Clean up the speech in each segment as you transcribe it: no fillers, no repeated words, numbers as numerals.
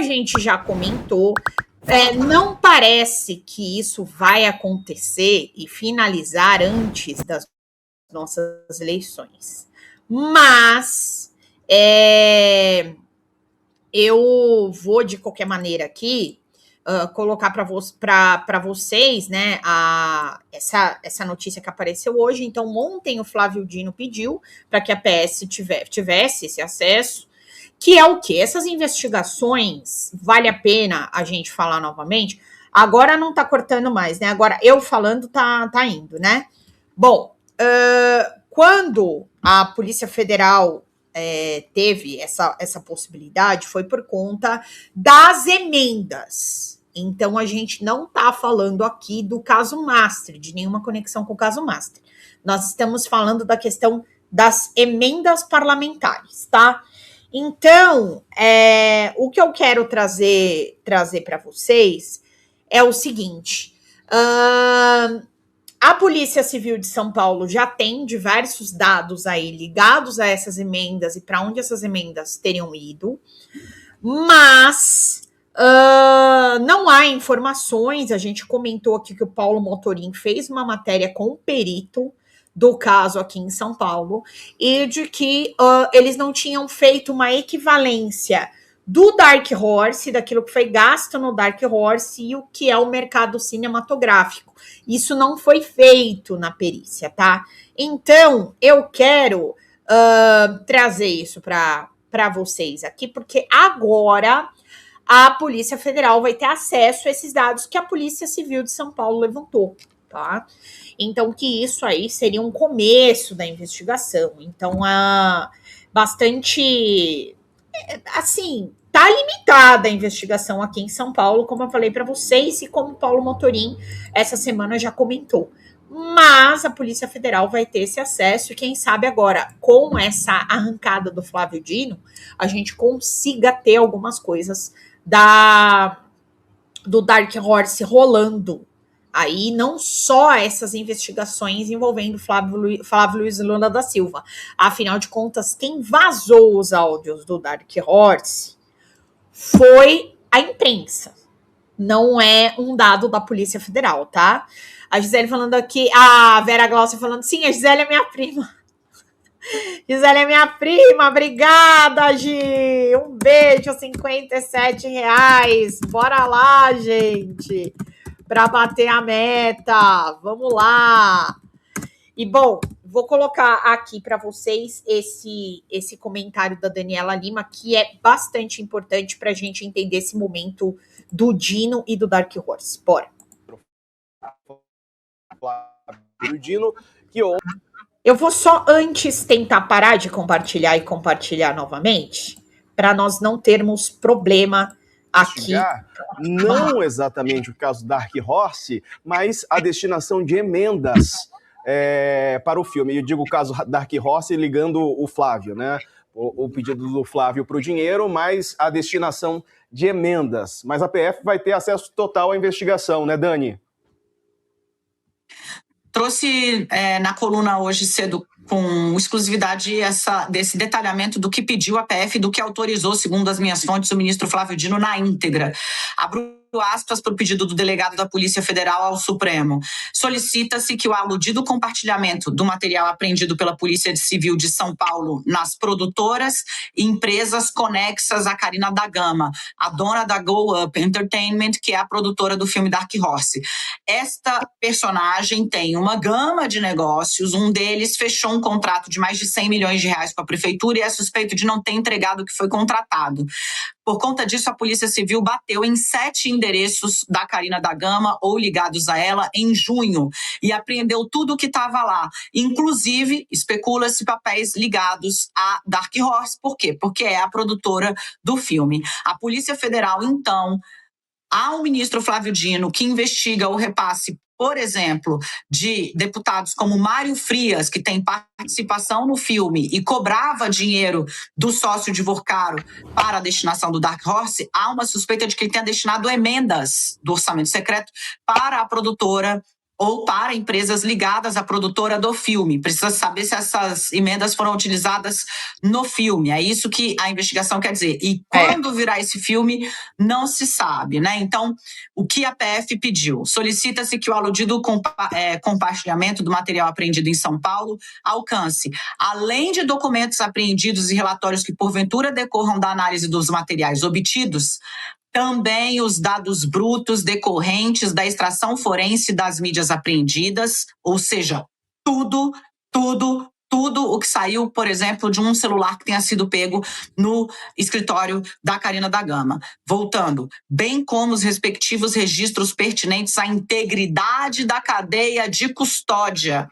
gente já comentou, não parece que isso vai acontecer e finalizar antes das nossas eleições. Mas eu vou, de qualquer maneira, aqui colocar para vocês, né, essa notícia que apareceu hoje. Então, ontem o Flávio Dino pediu para que a PS tivesse esse acesso, que é o quê? Essas investigações, vale a pena a gente falar novamente. Agora não está cortando mais, né? Agora eu falando tá indo, né? Bom, quando a Polícia Federal teve essa possibilidade, foi por conta das emendas. Então, a gente não está falando aqui do caso Mastro, de nenhuma conexão com o caso Mastro. Nós estamos falando da questão das emendas parlamentares, tá? Então, o que eu quero trazer para vocês é o seguinte: a Polícia Civil de São Paulo já tem diversos dados aí ligados a essas emendas e para onde essas emendas teriam ido, mas não há informações. A gente comentou aqui que o Paulo Motorim fez uma matéria com o perito do caso aqui em São Paulo, e de que eles não tinham feito uma equivalência do Dark Horse, daquilo que foi gasto no Dark Horse, e o que é o mercado cinematográfico. Isso não foi feito na perícia, tá? Então, eu quero trazer isso para vocês aqui, porque agora a Polícia Federal vai ter acesso a esses dados que a Polícia Civil de São Paulo levantou, tá? Então, que isso aí seria um começo da investigação. Então, bastante, assim, tá limitada a investigação aqui em São Paulo, como eu falei para vocês, e como o Paulo Motorim essa semana já comentou. Mas a Polícia Federal vai ter esse acesso, e quem sabe agora, com essa arrancada do Flávio Dino, a gente consiga ter algumas coisas do Dark Horse rolando aí, não só essas investigações envolvendo Flávio Luiz Lula da Silva. Afinal de contas, quem vazou os áudios do Dark Horse foi a imprensa. Não é um dado da Polícia Federal, tá? A Gisele falando aqui, a Vera Glaucia falando, sim, a Gisele é minha prima. Gisele é minha prima, obrigada, Gi. Um beijo, R$57. Bora lá, gente, para bater a meta. Vamos lá. E, bom, vou colocar aqui para vocês esse comentário da Daniela Lima, que é bastante importante para a gente entender esse momento do Dino e do Dark Horse. Bora. O Dino, que eu vou só antes tentar parar de compartilhar e compartilhar novamente, para nós não termos problema aqui. Não exatamente o caso Dark Horse, mas a destinação de emendas para o filme. Eu digo o caso Dark Horse ligando o Flávio, né? O pedido do Flávio para o dinheiro, mas a destinação de emendas. Mas a PF vai ter acesso total à investigação, né, Dani? Trouxe na coluna hoje cedo com exclusividade desse detalhamento do que pediu a PF e do que autorizou, segundo as minhas fontes, o ministro Flávio Dino na íntegra. Abro aspas para o pedido do delegado da Polícia Federal ao Supremo. Solicita-se que o aludido compartilhamento do material apreendido pela Polícia Civil de São Paulo nas produtoras e empresas conexas a Carina da Gama, a dona da Go Up Entertainment, que é a produtora do filme Dark Horse. Esta personagem tem uma gama de negócios, um deles fechou um contrato de mais de R$100 milhões com a prefeitura e é suspeito de não ter entregado o que foi contratado. Por conta disso, a Polícia Civil bateu em 7 endereços da Carina da Gama ou ligados a ela em junho e apreendeu tudo o que estava lá. Inclusive, especula-se papéis ligados a Dark Horse. Por quê? Porque é a produtora do filme. A Polícia Federal, então, ao ministro Flávio Dino, que investiga o repasse, por exemplo, de deputados como Mário Frias, que tem participação no filme e cobrava dinheiro do sócio de Vorcaro para a destinação do Dark Horse, há uma suspeita de que ele tenha destinado emendas do orçamento secreto para a produtora ou para empresas ligadas à produtora do filme. Precisa saber se essas emendas foram utilizadas no filme. É isso que a investigação quer dizer. E quando virá esse filme, não se sabe, né? Então, o que a PF pediu? Solicita-se que o aludido compartilhamento do material apreendido em São Paulo alcance, além de documentos apreendidos e relatórios que porventura decorram da análise dos materiais obtidos, também os dados brutos decorrentes da extração forense das mídias apreendidas, ou seja, tudo o que saiu, por exemplo, de um celular que tenha sido pego no escritório da Karina da Gama. Voltando, bem como os respectivos registros pertinentes à integridade da cadeia de custódia.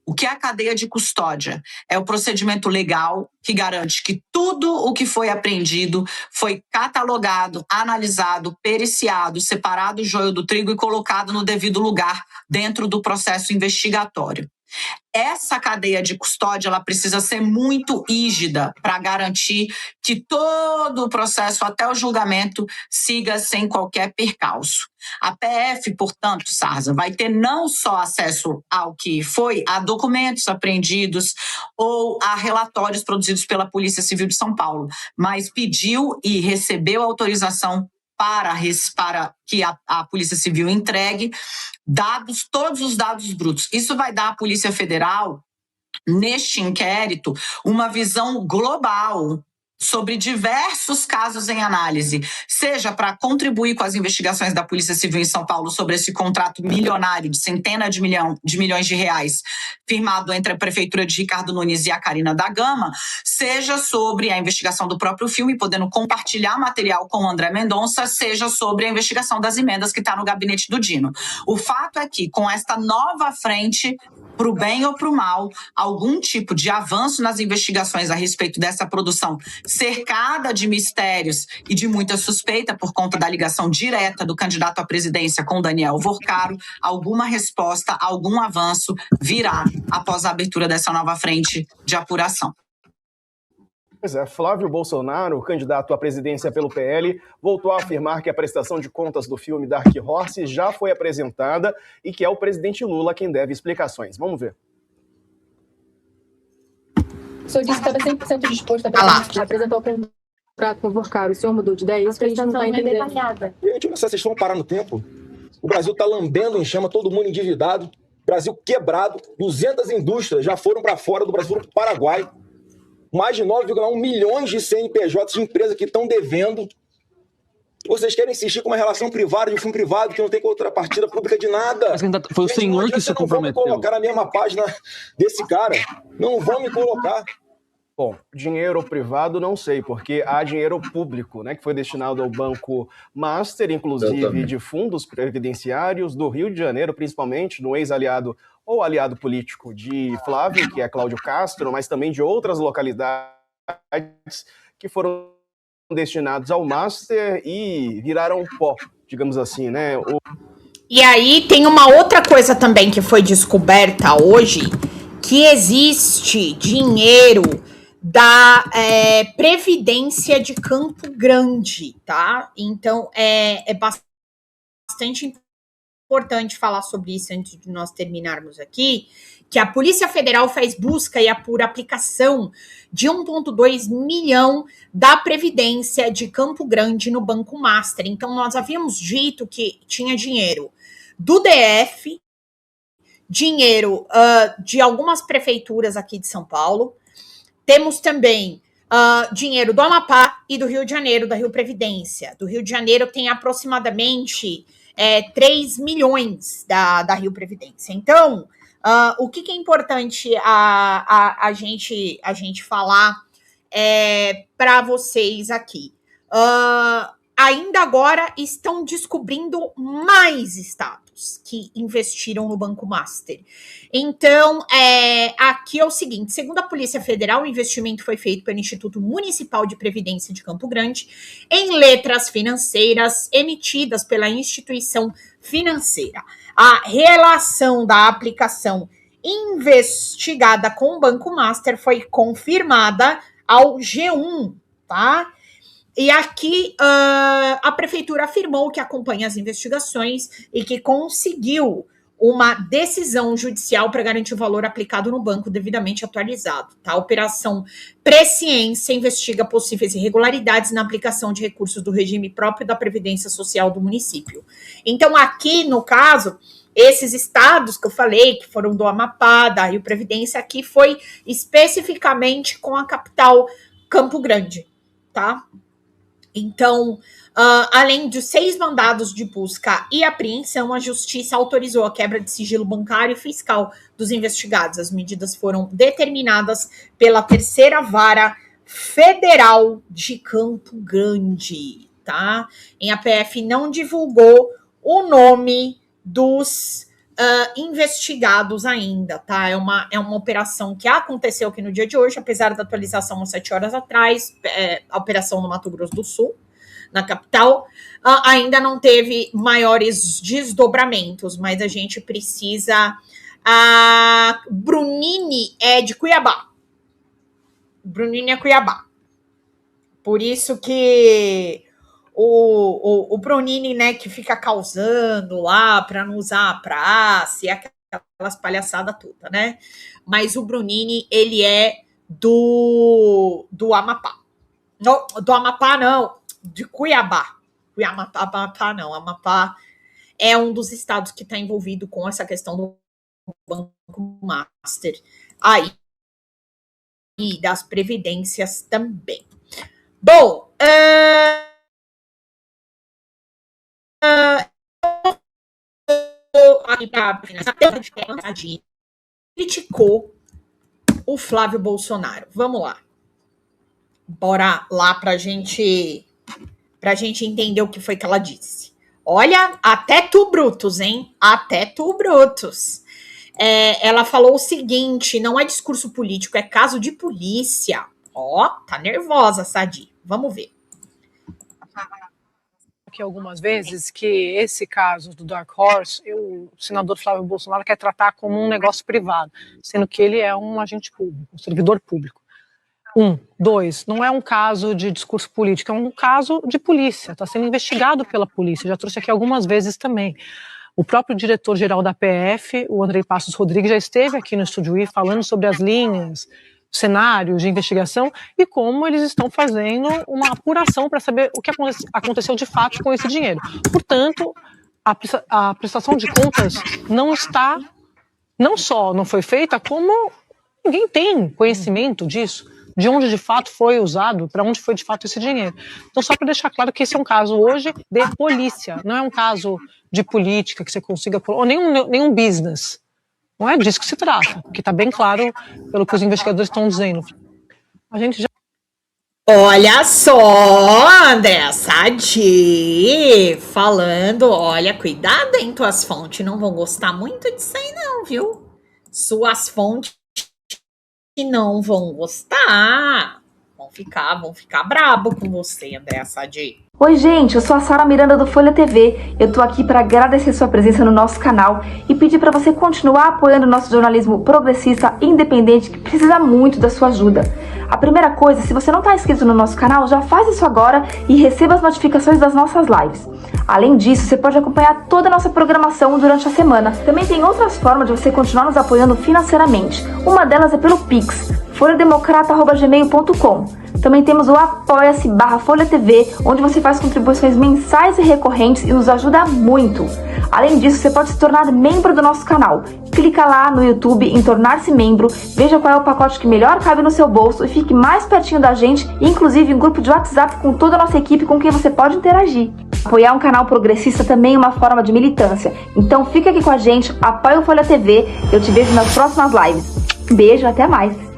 O que é a cadeia de custódia? É o procedimento legal que garante que tudo o que foi apreendido foi catalogado, analisado, periciado, separado o joio do trigo e colocado no devido lugar dentro do processo investigatório. Essa cadeia de custódia ela precisa ser muito rígida para garantir que todo o processo até o julgamento siga sem qualquer percalço. A PF, portanto, Sarza, vai ter não só acesso ao que foi a documentos apreendidos ou a relatórios produzidos pela Polícia Civil de São Paulo, mas pediu e recebeu autorização para que a Polícia Civil entregue todos os dados brutos. Isso vai dar à Polícia Federal, neste inquérito, uma visão global sobre diversos casos em análise, seja para contribuir com as investigações da Polícia Civil em São Paulo sobre esse contrato milionário de centenas de milhões de reais firmado entre a Prefeitura de Ricardo Nunes e a Karina da Gama, seja sobre a investigação do próprio filme, podendo compartilhar material com o André Mendonça, seja sobre a investigação das emendas que está no gabinete do Dino. O fato é que, com esta nova frente, para o bem ou para o mal, algum tipo de avanço nas investigações a respeito dessa produção cercada de mistérios e de muita suspeita por conta da ligação direta do candidato à presidência com Daniel Vorcaro, alguma resposta, algum avanço virá após a abertura dessa nova frente de apuração. Pois é, Flávio Bolsonaro, candidato à presidência pelo PL, voltou a afirmar que a prestação de contas do filme Dark Horse já foi apresentada e que é o presidente Lula quem deve explicações. Vamos ver. O senhor disse que estava 100% disposto a apresentar o contrato com o Vorcaro. O senhor mudou de ideia? Isso que a gente não está entendendo. Gente, olha só, vocês estão parando no tempo. O Brasil está lambendo em chama, todo mundo endividado. Brasil quebrado. 200 indústrias já foram para fora do Brasil, para o Paraguai. Mais de 9,1 milhões de CNPJs de empresas que estão devendo. Vocês querem insistir com uma relação privada de um filme privado que não tem contrapartida pública de nada. Mas foi o senhor que se comprometeu. Não vão me colocar na mesma página desse cara. Não vão me colocar. Bom, dinheiro privado não sei, porque há dinheiro público, né, que foi destinado ao Banco Master, inclusive de fundos previdenciários do Rio de Janeiro, principalmente no ex-aliado ou aliado político de Flávio, que é Cláudio Castro, mas também de outras localidades que foram destinados ao Master e viraram pó, digamos assim, né? E aí tem uma outra coisa também que foi descoberta hoje, que existe dinheiro da Previdência de Campo Grande, tá? Então, é bastante importante falar sobre isso antes de nós terminarmos aqui, que a Polícia Federal faz busca e apura aplicação de 1,2 milhão da Previdência de Campo Grande no Banco Master. Então, nós havíamos dito que tinha dinheiro do DF, dinheiro de algumas prefeituras aqui de São Paulo, temos também dinheiro do Amapá e do Rio de Janeiro, da Rio Previdência. Do Rio de Janeiro tem aproximadamente 3 milhões da Rio Previdência. Então, o que é importante a gente falar para vocês aqui? Ainda agora estão descobrindo mais estados que investiram no Banco Master. Então, aqui é o seguinte, segundo a Polícia Federal, o investimento foi feito pelo Instituto Municipal de Previdência de Campo Grande em letras financeiras emitidas pela instituição financeira. A relação da aplicação investigada com o Banco Master foi confirmada ao G1, tá? E aqui a prefeitura afirmou que acompanha as investigações e que conseguiu uma decisão judicial para garantir o valor aplicado no banco devidamente atualizado. Tá? A Operação Presciência investiga possíveis irregularidades na aplicação de recursos do regime próprio da Previdência Social do município. Então, aqui, no caso, esses estados que eu falei, que foram do Amapá, da Rio Previdência, aqui foi especificamente com a capital Campo Grande, tá? Então, além de 6 mandados de busca e apreensão, a Justiça autorizou a quebra de sigilo bancário e fiscal dos investigados. As medidas foram determinadas pela Terceira Vara Federal de Campo Grande, tá? A PF não divulgou o nome dos investigados ainda, tá? É uma operação que aconteceu aqui no dia de hoje, apesar da atualização às 7 horas atrás, a operação no Mato Grosso do Sul, na capital, ainda não teve maiores desdobramentos, mas a gente precisa... A Brunini é de Cuiabá. Brunini é Cuiabá. Por isso que o Brunini, né, que fica causando lá para não usar a praça e aquelas palhaçadas todas, né? Mas o Brunini, ele é do Amapá. Não, do Amapá, não. De Cuiabá. Amapá, não. Amapá é um dos estados que está envolvido com essa questão do Banco Master. Aí, e das previdências também. Bom, criticou o Flávio Bolsonaro. Vamos lá. Bora lá pra gente entender o que foi que ela disse. Olha, até tu, Brutus, hein? Até tu, Brutus. Ela falou o seguinte, não é discurso político, é caso de polícia. Ó, tá nervosa, Sadi. Vamos ver. Aqui algumas vezes que esse caso do Dark Horse, o senador Flávio Bolsonaro quer tratar como um negócio privado, sendo que ele é um agente público, um servidor público. 2, não é um caso de discurso político, é um caso de polícia, está sendo investigado pela polícia, já trouxe aqui algumas vezes também. O próprio diretor-geral da PF, o Andrei Passos Rodrigues, já esteve aqui no Estúdio I falando sobre as linhas, cenários de investigação e como eles estão fazendo uma apuração para saber o que aconteceu de fato com esse dinheiro. Portanto, a prestação de contas não só não foi feita, como ninguém tem conhecimento disso, de onde de fato foi usado, para onde foi de fato esse dinheiro. Então, só para deixar claro que esse é um caso hoje de polícia, não é um caso de política que você consiga, ou nenhum business. Não é disso que se trata, que está bem claro pelo que os investigadores estão dizendo. A gente já... Olha só, André Sadi falando, olha, cuidado, hein, tuas fontes não vão gostar muito disso aí não, viu? Suas fontes não vão gostar, vão ficar brabo com você, André Sadi. Oi gente, eu sou a Sara Miranda do Folha TV, eu tô aqui para agradecer sua presença no nosso canal e pedir para você continuar apoiando o nosso jornalismo progressista independente que precisa muito da sua ajuda. A primeira coisa, se você não está inscrito no nosso canal, já faz isso agora e receba as notificações das nossas lives. Além disso, você pode acompanhar toda a nossa programação durante a semana. Também tem outras formas de você continuar nos apoiando financeiramente. Uma delas é pelo Pix, folhademocrata@gmail.com. Também temos o apoia-se/Folha TV, onde você faz contribuições mensais e recorrentes e nos ajuda muito. Além disso, você pode se tornar membro do nosso canal. Clica lá no YouTube em tornar-se membro, veja qual é o pacote que melhor cabe no seu bolso e fique mais pertinho da gente, inclusive em grupo de WhatsApp com toda a nossa equipe com quem você pode interagir. Apoiar um canal progressista também é uma forma de militância. Então fica aqui com a gente, apoia o Folha TV, eu te vejo nas próximas lives. Beijo, até mais!